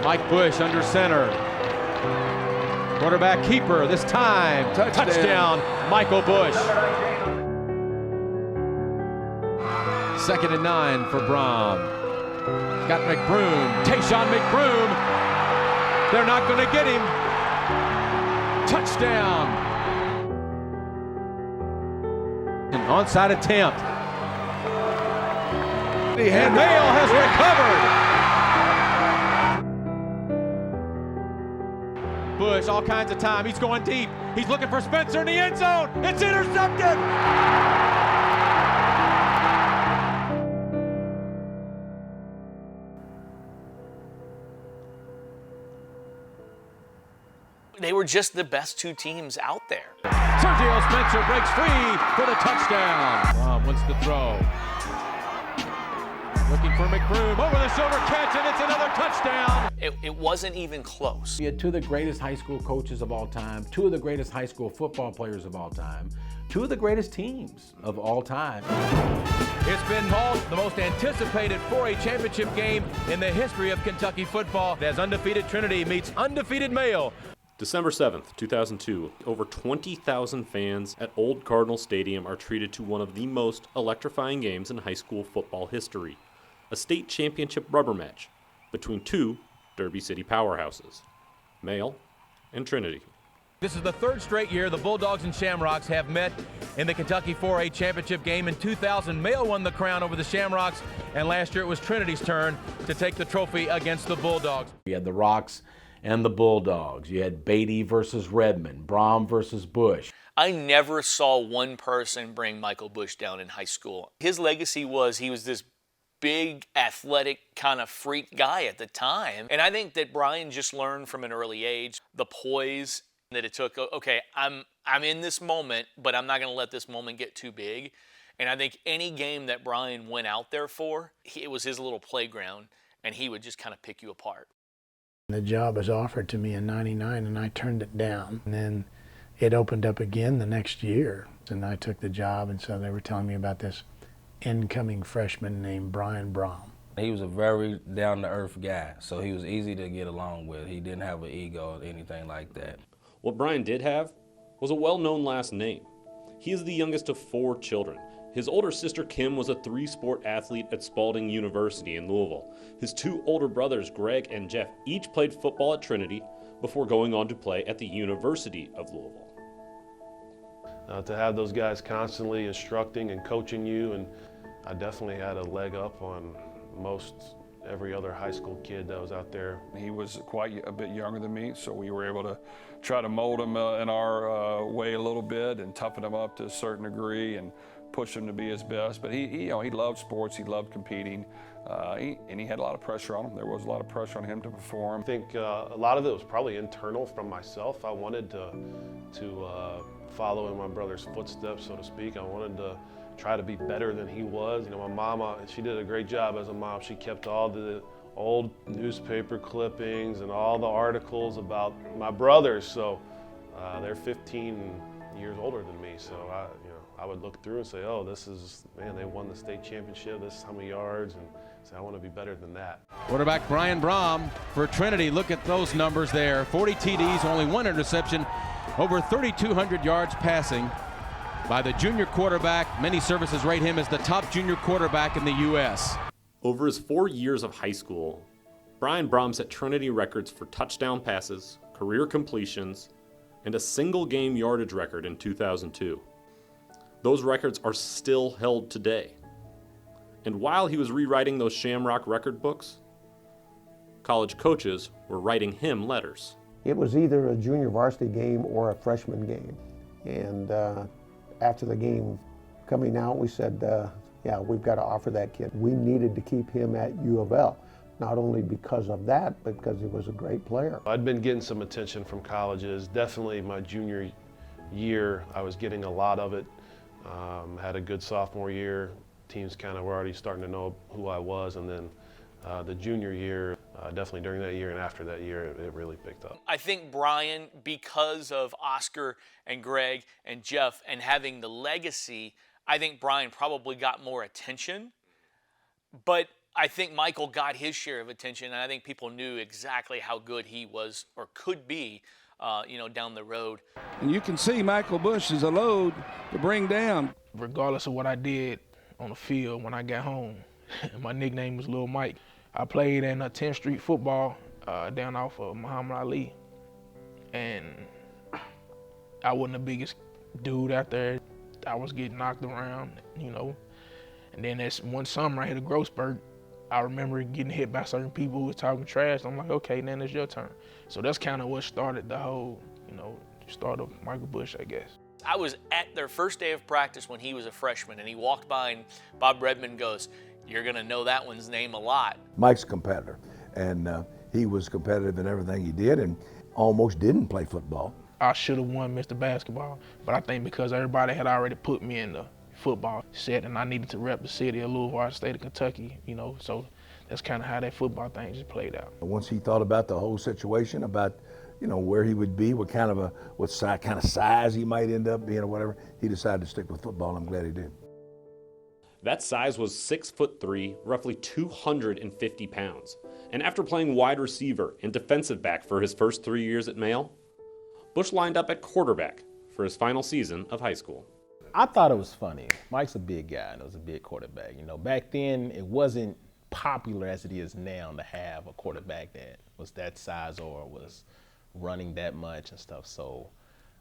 Mike Bush under center. Quarterback keeper this time. Touchdown, Michael Bush. 2nd and 9 for Brohm. Got McBroom. Tayshawn McBroom. They're not going to get him. Touchdown. An onside attempt. And Male has recovered. Bush, all kinds of time. He's going deep. He's looking for Spencer in the end zone. It's intercepted. They were just the best two teams out there. Sergio Spencer breaks free for the touchdown. Brohm wants to throw. Looking for McBroom, over the shoulder catch, and it's another touchdown. It wasn't even close. You had two of the greatest high school coaches of all time, two of the greatest high school football players of all time, two of the greatest teams of all time. It's been called the most anticipated 4A championship game in the history of Kentucky football as undefeated Trinity meets undefeated Male. December 7th, 2002, over 20,000 fans at Old Cardinal Stadium are treated to one of the most electrifying games in high school football history, a state championship rubber match between two Derby City powerhouses, Male and Trinity. This is the third straight year the Bulldogs and Shamrocks have met in the Kentucky 4A championship game. In 2000, Male won the crown over the Shamrocks, and last year it was Trinity's turn to take the trophy against the Bulldogs. You had the Rocks and the Bulldogs. You had Beatty versus Redmond, Brohm versus Bush. I never saw one person bring Michael Bush down in high school. His legacy was he was this big, athletic, kind of freak guy at the time. And I think that Brian just learned from an early age the poise that it took. Okay, I'm in this moment, but I'm not going to let this moment get too big. And I think any game that Brian went out there for, it was his little playground, and he would just kind of pick you apart. The job was offered to me in '99, and I turned it down. And then it opened up again the next year, and I took the job. And so they were telling me about this incoming freshman named Brian Brohm. He was a very down-to-earth guy, so he was easy to get along with. He didn't have an ego or anything like that. What Brian did have was a well-known last name. He is the youngest of 4 children. His older sister Kim was a 3-sport athlete at Spalding University in Louisville. His 2 older brothers, Greg and Jeff, each played football at Trinity before going on to play at the University of Louisville. To have those guys constantly instructing and coaching you, and I definitely had a leg up on most every other high school kid that was out there. He was quite a bit younger than me, so we were able to try to mold him in our way a little bit and toughen him up to a certain degree and push him to be his best. But he loved sports, he loved competing, and he had a lot of pressure on him. There was a lot of pressure on him to perform. I think a lot of it was probably internal from myself. I wanted to follow in my brother's footsteps, so to speak. I wanted to try to be better than he was. My mama, she did a great job as a mom. She kept all the old newspaper clippings and all the articles about my brothers. So they're 15 years older than me. So I would look through and say, oh, this is, man, they won the state championship. This is how many yards, and say, I want to be better than that. Quarterback Brian Brohm for Trinity. Look at those numbers there. 40 TDs, only 1 interception, over 3,200 yards passing by the junior quarterback. Many services rate him as the top junior quarterback in the U.S. Over his 4 years of high school, Brian Brohm set Trinity records for touchdown passes, career completions, and a single game yardage record in 2002. Those records are still held today. And while he was rewriting those Shamrock record books, college coaches were writing him letters. It was either a junior varsity game or a freshman game. And after the game coming out, we said, yeah, we've got to offer that kid. We needed to keep him at U of L, not only because of that, but because he was a great player. I'd been getting some attention from colleges. Definitely my junior year, I was getting a lot of it. Had a good sophomore year. Teams kind of were already starting to know who I was, and then the junior year, definitely during that year and after that year, it really picked up. I think Brian, because of Oscar and Greg and Jeff and having the legacy, I think Brian probably got more attention. But I think Michael got his share of attention, and I think people knew exactly how good he was or could be, down the road. And you can see Michael Bush is a load to bring down. Regardless of what I did on the field when I got home, my nickname was Lil Mike. I played in 10th Street football down off of Muhammad Ali, and I wasn't the biggest dude out there. I was getting knocked around, and then that's one summer I hit a growth spurt. I remember getting hit by certain people who was talking trash. I'm like, okay, then it's your turn. So that's kind of what started the whole, start of Michael Bush, I guess. I was at their first day of practice when he was a freshman, and he walked by, and Bob Redmond goes, "You're going to know that one's name a lot." Mike's a competitor, and he was competitive in everything he did and almost didn't play football. I should have won Mr. Basketball, but I think because everybody had already put me in the football set and I needed to rep the city of Louisville, state of Kentucky, so that's kind of how that football thing just played out. Once he thought about the whole situation, about where he would be, what kind of size he might end up being or whatever, he decided to stick with football. I'm glad he did. That size was 6'3", roughly 250 pounds. And after playing wide receiver and defensive back for his first 3 years at Male, Bush lined up at quarterback for his final season of high school. I thought it was funny. Mike's a big guy and it was a big quarterback. Back then it wasn't popular as it is now to have a quarterback that was that size or was running that much and stuff. So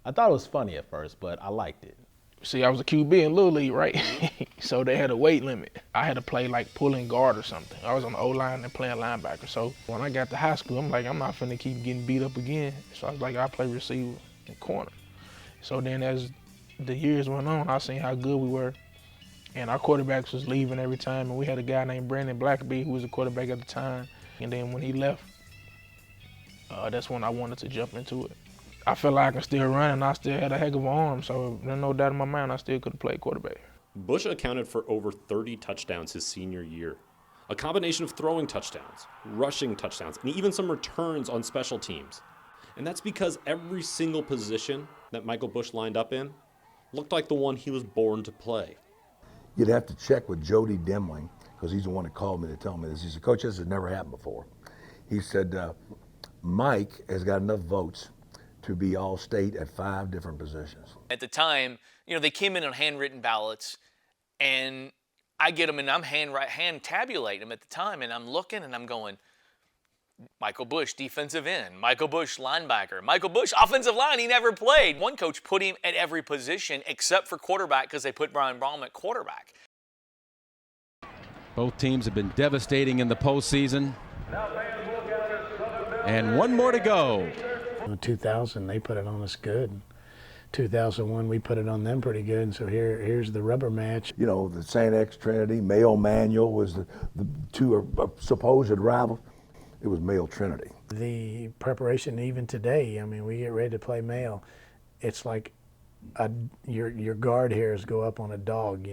I thought it was funny at first, but I liked it. See, I was a QB in Little League, right? So they had a weight limit. I had to play like pulling guard or something. I was on the O-line and playing linebacker. So when I got to high school, I'm like, I'm not finna keep getting beat up again. So I was like, I'll play receiver and corner. So then as the years went on, I seen how good we were. And our quarterbacks was leaving every time. And we had a guy named Brandon Blackaby who was a quarterback at the time. And then when he left, that's when I wanted to jump into it. I feel like I can still run and I still had a heck of an arm. So there's no doubt in my mind I still could have played quarterback. Bush accounted for over 30 touchdowns his senior year. A combination of throwing touchdowns, rushing touchdowns, and even some returns on special teams. And that's because every single position that Michael Bush lined up in looked like the one he was born to play. You'd have to check with Jody Demling, because he's the one that called me to tell me this. He said, Coach, this has never happened before. He said, Mike has got enough votes to be all-state at 5 different positions. At the time, they came in on handwritten ballots, and I get them, and I'm hand tabulating them at the time, and I'm looking, and I'm going, Michael Bush, defensive end. Michael Bush, linebacker. Michael Bush, offensive line. He never played. One coach put him at every position except for quarterback because they put Brian Brohm at quarterback. Both teams have been devastating in the postseason. And one more to go. In 2000, they put it on us good. 2001, we put it on them pretty good. And so here's the rubber match. The St. X Trinity, Male Manual was the two supposed rivals. It was Male Trinity. The preparation, even today, we get ready to play Male. It's like your guard hairs go up on a dog,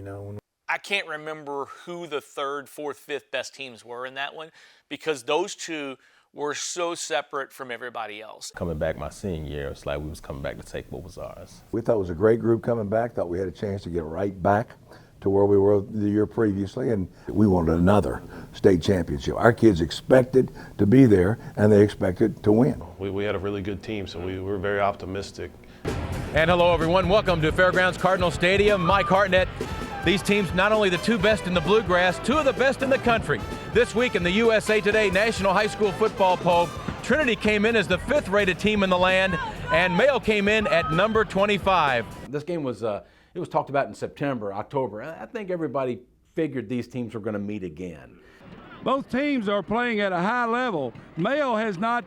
I can't remember who the 3rd, 4th, 5th best teams were in that one because those two were so separate from everybody else. Coming back my senior year, it's like we was coming back to take what was ours. We thought it was a great group coming back, thought we had a chance to get right back to where we were the year previously, and we wanted another state championship. Our kids expected to be there, and they expected to win. We had a really good team, so we were very optimistic. And hello, everyone. Welcome to Fairgrounds Cardinal Stadium. Mike Hartnett. These teams, not only the 2 best in the Bluegrass, 2 of the best in the country. This week in the USA Today National High School Football Poll, Trinity came in as the 5th rated team in the land, and Male came in at number 25. This game was it was talked about in September, October. I think everybody figured these teams were going to meet again. Both teams are playing at a high level. Male has not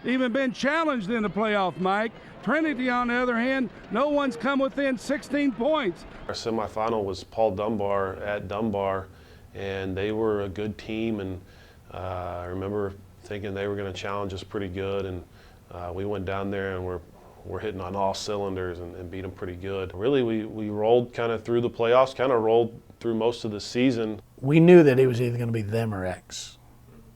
even been challenged in the playoff, Mike. Trinity, on the other hand, no one's come within 16 points. Our semifinal was Paul Dunbar at Dunbar, and they were a good team, and I remember thinking they were going to challenge us pretty good, and we went down there and we're hitting on all cylinders and beat them pretty good. Really, we rolled kind of through the playoffs, kind of rolled through most of the season. We knew that it was either going to be them or X,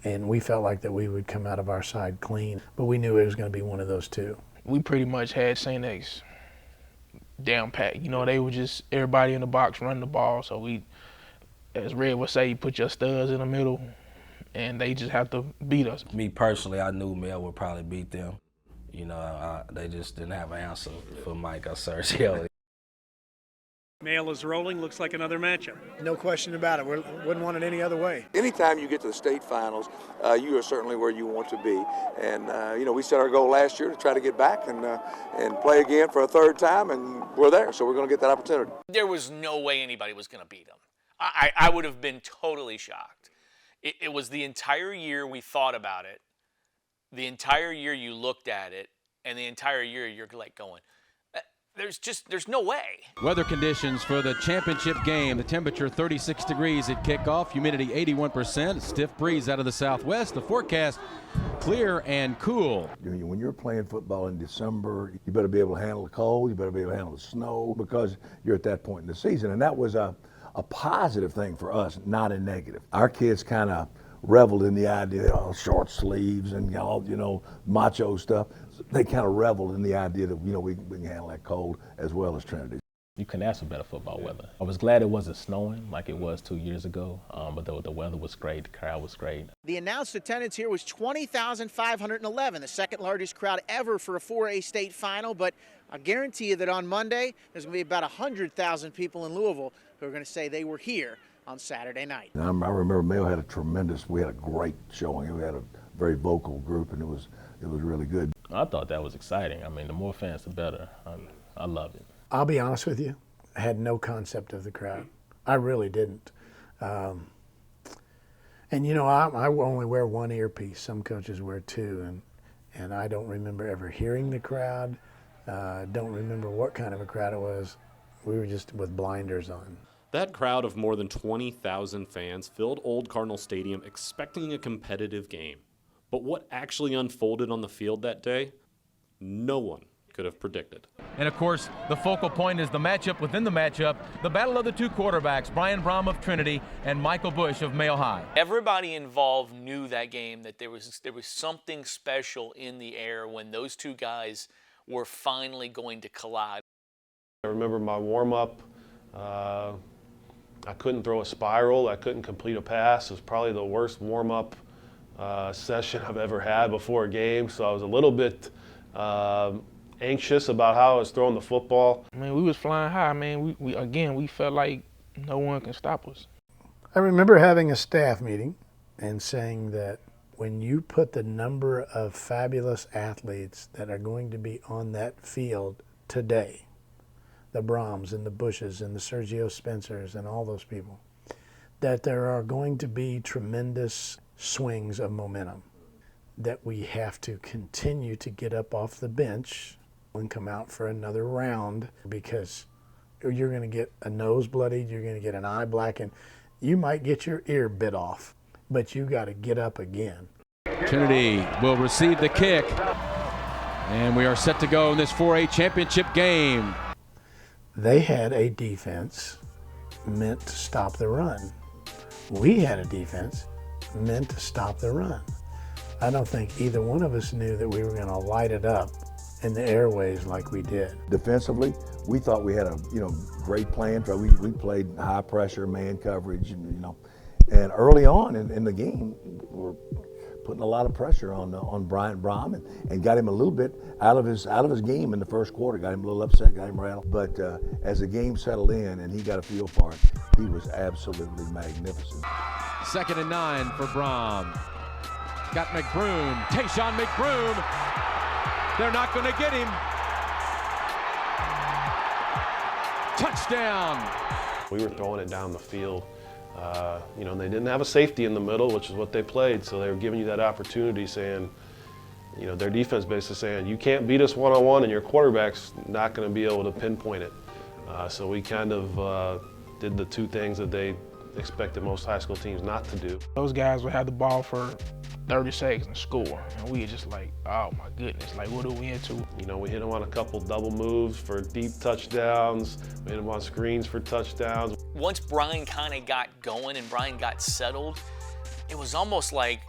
and we felt like that we would come out of our side clean, but we knew it was going to be one of those two. We pretty much had St. X down pat. They were just everybody in the box running the ball, so we as Red would say, you put your studs in the middle, and they just have to beat us. Me personally, I knew Mel would probably beat them. You know, they just didn't have an answer for Mike or Sergio. Male is rolling, looks like another matchup. No question about it. We wouldn't want it any other way. Anytime you get to the state finals, you are certainly where you want to be. And, we set our goal last year to try to get back and play again for a third time, and we're there. So we're going to get that opportunity. There was no way anybody was going to beat them. I would have been totally shocked. It was the entire year we thought about it, the entire year you looked at it, and the entire year you're like going, there's no way. Weather conditions for the championship game. The temperature 36 degrees at kickoff, humidity 81%, stiff breeze out of the southwest. The forecast clear and cool. When you're playing football in December, you better be able to handle the cold, you better be able to handle the snow, because you're at that point in the season. And that was a positive thing for us, not a negative. Our kids kind of reveled in the idea of short sleeves and all, macho stuff. They kind of reveled in the idea that, we can handle that cold as well as Trinity. You couldn't ask for better football weather. I was glad it wasn't snowing like it was 2 years ago, but the weather was great, the crowd was great. The announced attendance here was 20,511, the second largest crowd ever for a 4A state final, but I guarantee you that on Monday, there's going to be about 100,000 people in Louisville who are going to say they were here on Saturday night. I remember Male had we had a great showing. We had a very vocal group, and it was really good. I thought that was exciting. I mean, the more fans, the better. I love it. I'll be honest with you, I had no concept of the crowd. I really didn't. And I only wear one earpiece. Some coaches wear two, and I don't remember ever hearing the crowd. Don't remember what kind of a crowd it was. We were just with blinders on. That crowd of more than 20,000 fans filled Old Cardinal Stadium expecting a competitive game. But what actually unfolded on the field that day, no one could have predicted. And of course, the focal point is the matchup within the matchup, the battle of the two quarterbacks, Brian Brohm of Trinity and Michael Bush of Male High. Everybody involved knew that game, that there was something special in the air when those two guys were finally going to collide. I remember my warm-up. I couldn't throw a spiral. I couldn't complete a pass. It was probably the worst warm-up session I've ever had before a game. So I was a little bit anxious about how I was throwing the football. I mean, we was flying high. I mean, we felt like no one can stop us. I remember having a staff meeting and saying that when you put the number of fabulous athletes that are going to be on that field today, the Brohms and the Bushes and the Sergio Spencers and all those people, that there are going to be tremendous swings of momentum, that we have to continue to get up off the bench and come out for another round, because you're going to get a nose bloodied, you're going to get an eye blackened, you might get your ear bit off, but you got to get up again. Trinity will receive the kick, and we are set to go in this 4A championship game. They had a defense meant to stop the run. We had a defense meant to stop the run. I don't think either one of us knew that we were going to light it up in the airways like we did. Defensively, we thought we had a great plan. We played high pressure man coverage, and early on in the game, we're putting a lot of pressure on Brian Brohm and got him a little bit out of his game in the first quarter. Got him a little upset, got him rattled. But as the game settled in and he got a feel for it, he was absolutely magnificent. 2nd and 9 for Brohm. Got McBroom, Tayshawn McBroom. They're not going to get him. Touchdown. We were throwing it down the field. They didn't have a safety in the middle, which is what they played, so they were giving you that opportunity, saying, their defense basically saying, you can't beat us one-on-one and your quarterback's not going to be able to pinpoint it. So we kind of did the two things that they expected most high school teams not to do. Those guys would have the ball for 30 seconds and score, and we were just like, oh my goodness, like what are we into? We hit them on a couple double moves for deep touchdowns. We hit them on screens for touchdowns. Once Brian kind of got going and Brian got settled, it was almost like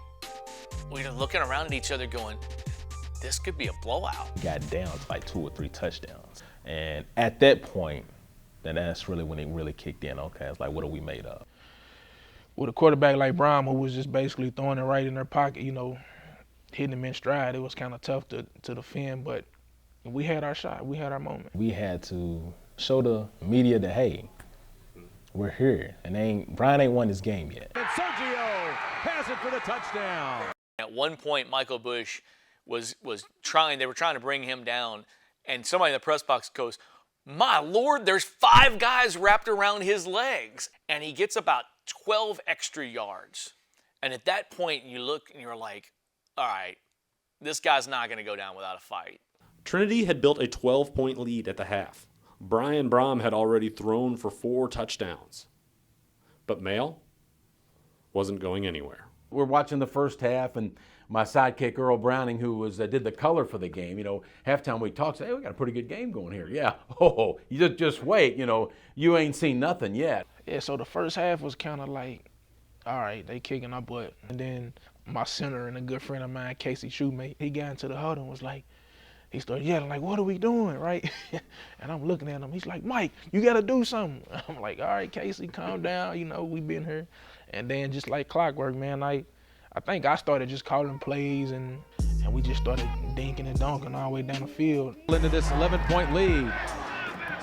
we were looking around at each other going, this could be a blowout. We got down to like 2 or 3 touchdowns. And at that point, then that's really when it really kicked in. Okay, it's like, what are we made of? with a quarterback like Brohm, who was just basically throwing it right in their pocket, you know, hitting him in stride, it was kind of tough to defend, but we had our shot. We had our moment. We had to show the media that, hey, we're here. And Brian ain't won this game yet. And Sergio has it for the touchdown. At one point, Michael Bush was trying, they were trying to bring him down, and somebody in the press box goes, "My Lord, there's 5 guys wrapped around his legs." And he gets about 12 extra yards. And at that point, you look and you're like, all right, this guy's not going to go down without a fight. Trinity had built a 12-point lead at the half. Brian Brohm had already thrown for 4 touchdowns. But Male wasn't going anywhere. We're watching the first half, and my sidekick Earl Browning, who did the color for the game, halftime we talked, say, hey, we got a pretty good game going here. Yeah, you just wait, you ain't seen nothing yet. Yeah, so the first half was kind of like, all right, they kicking our butt. And then my center and a good friend of mine, Casey Shoemate, he got into the huddle and was like, he started yelling, like, what are we doing, right? And I'm looking at him. He's like, Mike, you got to do something. I'm like, all right, Casey, calm down. We been here. And then just like clockwork, man, I think I started just calling plays, and we just started dinking and dunking all the way down the field. Into this 11-point lead.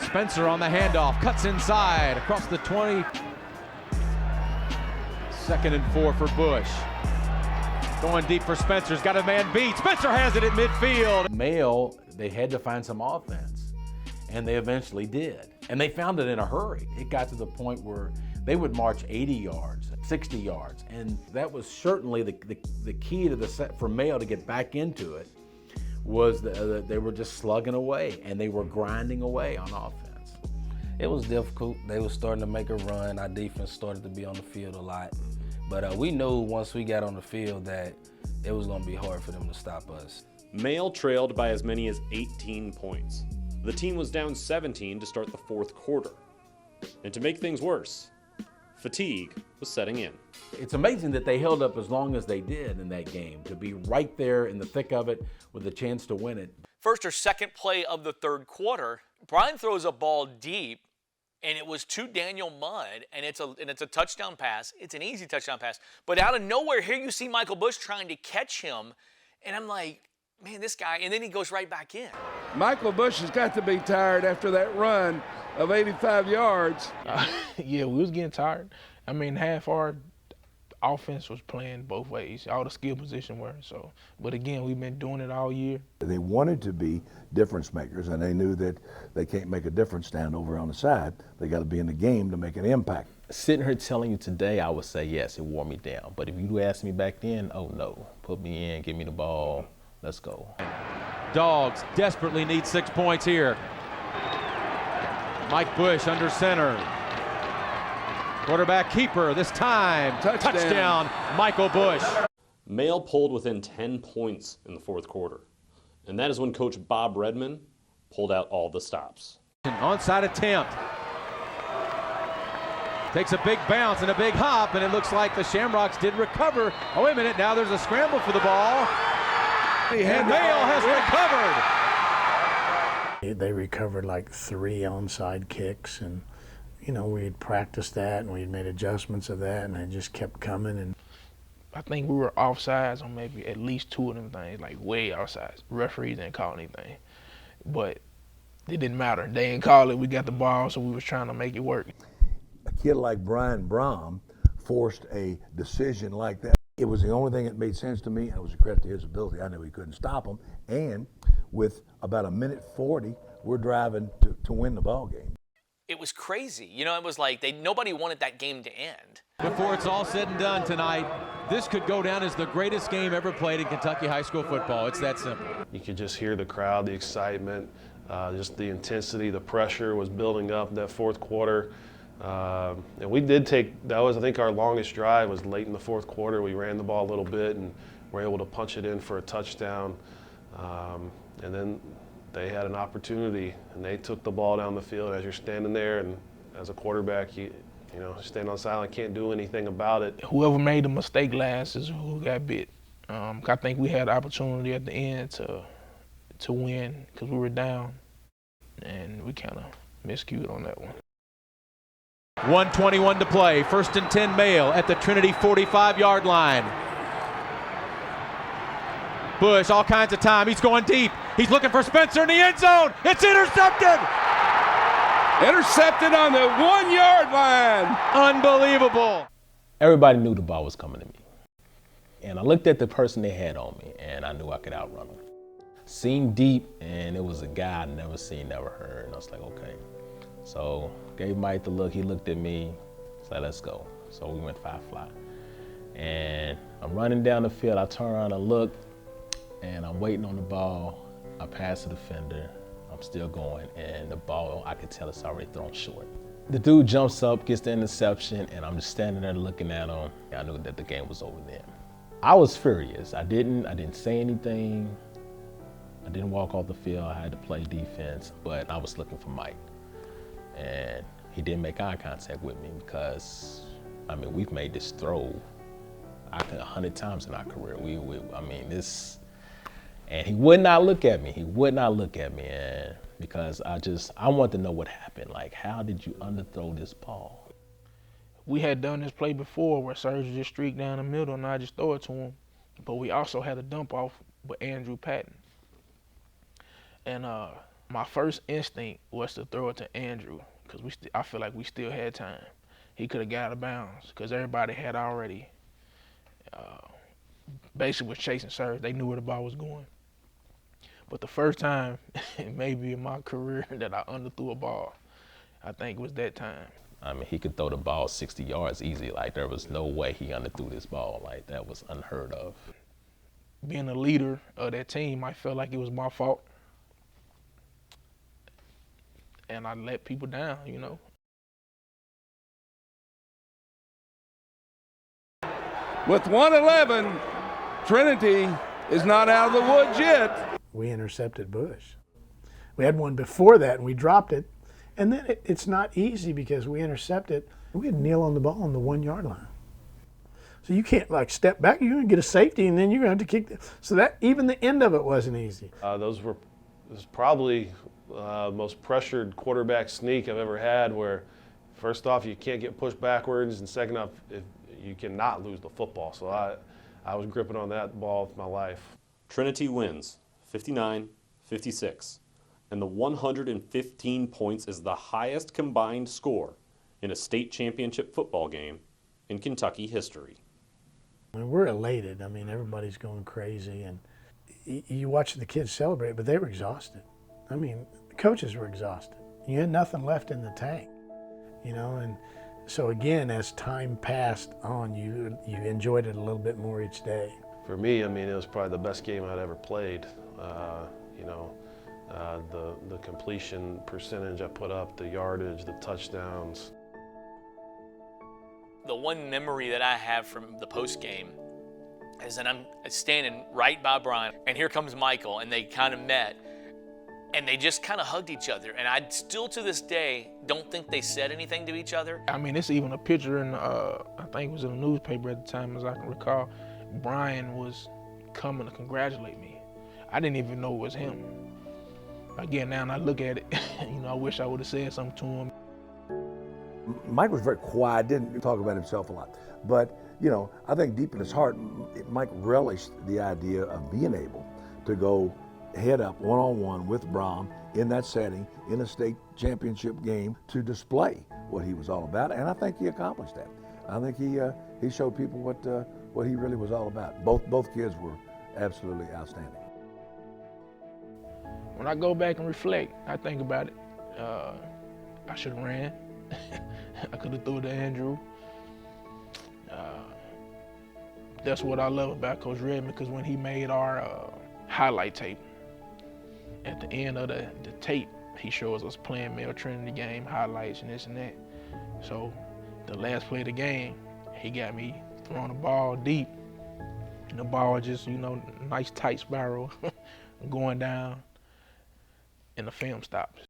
Spencer on the handoff, cuts inside, across the 20. 2nd and 4 for Bush. Going deep for Spencer's got a man beat. Spencer has it at midfield. Male, they had to find some offense, and they eventually did. And they found it in a hurry. It got to the point where they would march 80 yards, 60 yards, and that was certainly the key to the set for Male to get back into it, was they were just slugging away, and they were grinding away on offense. It was difficult. They were starting to make a run. Our defense started to be on the field a lot. But we knew once we got on the field that it was going to be hard for them to stop us. Male trailed by as many as 18 points. The team was down 17 to start the 4th quarter. And to make things worse, fatigue was setting in. It's amazing that they held up as long as they did in that game, to be right there in the thick of it with a chance to win it. First or second play of the 3rd quarter, Brian throws a ball deep, and it was to Daniel Mudd, and it's a touchdown pass. It's an easy touchdown pass. But out of nowhere, here you see Michael Bush trying to catch him, and I'm like, man, this guy, and then he goes right back in. Michael Bush has got to be tired after that run of 85 yards. Yeah, we was getting tired. I mean, half our offense was playing both ways. All the skill position were. So, but again, we've been doing it all year. They wanted to be difference makers, and they knew that they can't make a difference down over on the side. They got to be in the game to make an impact. Sitting here telling you today, I would say yes, it wore me down. But if you asked me back then, oh no, put me in, give me the ball, let's go. Dogs desperately need 6 points here. Mike Bush under center. Quarterback keeper this time. Touchdown, Michael Bush. Male pulled within 10 points in the 4th quarter. And that is when Coach Bob Redman pulled out all the stops. An onside attempt. Takes a big bounce and a big hop, and it looks like the Shamrocks did recover. Oh, wait a minute, now there's a scramble for the ball. And Male has recovered. They recovered like 3 onside kicks, and we had practiced that, and we had made adjustments of that, and it just kept coming. And I think we were offsides on maybe at least 2 of them things, like way offsides. Referees didn't call anything, but it didn't matter. They didn't call it. We got the ball, so we was trying to make it work. A kid like Brian Brohm forced a decision like that. It was the only thing that made sense to me, and it was a credit to his ability. I knew he couldn't stop him, and with about 1:40, we're driving to win the ball game. It was crazy. It was like nobody wanted that game to end. Before it's all said and done tonight, this could go down as the greatest game ever played in Kentucky high school football. It's that simple. You could just hear the crowd, the excitement, just the intensity, the pressure was building up in that 4th quarter. And we did that was, I think, our longest drive was late in the 4th quarter. We ran the ball a little bit and were able to punch it in for a touchdown. And then they had an opportunity, and they took the ball down the field. As you're standing there, and as a quarterback, you stand on silent, can't do anything about it. Whoever made the mistake last is who got bit. I think we had the opportunity at the end to win because we were down, and we kind of miscued on that one. 1:21 to play. 1st and 10 Male at the Trinity 45-yard line. Bush, all kinds of time. He's going deep. He's looking for Spencer in the end zone. It's intercepted. Intercepted on the 1-yard line. Unbelievable. Everybody knew the ball was coming to me. And I looked at the person they had on me, and I knew I could outrun them. Seemed deep, and it was a guy I'd never seen, never heard. And I was like, okay. So gave Mike the look. He looked at me. Said, let's go. So we went 5-fly. And I'm running down the field. I turn around and look, and I'm waiting on the ball. I pass the defender. I'm still going, and the ball, I could tell it's already thrown short. The dude jumps up, gets the interception, and I'm just standing there looking at him. I knew that the game was over then. I was furious. I didn't say anything. I didn't walk off the field. I had to play defense, but I was looking for Mike. And he didn't make eye contact with me because, I mean, we've made this throw 100 times in our career. And he would not look at me. He would not look at me, and because I wanted to know what happened. Like, how did you underthrow this ball? We had done this play before where Serge just streaked down the middle and I just throw it to him. But we also had a dump off with Andrew Patton. And my first instinct was to throw it to Andrew because I feel like we still had time. He could have got out of bounds because everybody had already basically was chasing Serge. They knew where the ball was going. But the first time, maybe in my career, that I underthrew a ball, I think it was that time. I mean, he could throw the ball 60 yards easy. Like, there was no way he underthrew this ball. Like, that was unheard of. Being a leader of that team, I felt like it was my fault. And I let people down, you know. With 1:11, Trinity is not out of the woods yet. We intercepted Bush. We had one before that, and we dropped it. And then it's not easy because we intercepted. We had Neal on the ball on the 1-yard line. So you can't, like, step back. You're going to get a safety, and then you're going to have to kick. So that even the end of it wasn't easy. This was probably the most pressured quarterback sneak I've ever had, where first off, you can't get pushed backwards, and second off, you cannot lose the football. So I was gripping on that ball with my life. Trinity wins 59-56, and the 115 points is the highest combined score in a state championship football game in Kentucky history. I mean, we're elated. I mean, everybody's going crazy, and you watch the kids celebrate, but they were exhausted. I mean, the coaches were exhausted. You had nothing left in the tank, you know, and so again, as time passed on, you enjoyed it a little bit more each day. For me, I mean, it was probably the best game I'd ever played. The completion percentage I put up, the yardage, the touchdowns. The one memory that I have from the post game is that I'm standing right by Brian, and here comes Michael, and they kind of met, and they just kind of hugged each other. And I still to this day don't think they said anything to each other. I mean, it's even a picture in, I think it was in the newspaper at the time, as I can recall. Brian was coming to congratulate me. I didn't even know it was him. Again, now I look at it, you know, I wish I would have said something to him. Mike was very quiet, didn't talk about himself a lot. But, you know, I think deep in his heart, Mike relished the idea of being able to go head up one-on-one with Brohm in that setting, in a state championship game, to display what he was all about. And I think he accomplished that. I think he showed people what he really was all about. Both kids were absolutely outstanding. When I go back and reflect, I think about it. I should have ran. I could have threw it to Andrew. That's what I love about Coach Redmond, because when he made our highlight tape, at the end of the tape, he shows us playing Male Trinity game, highlights and this and that. So the last play of the game, he got me throwing the ball deep. And the ball just, you know, nice tight spiral going down, and the film stops.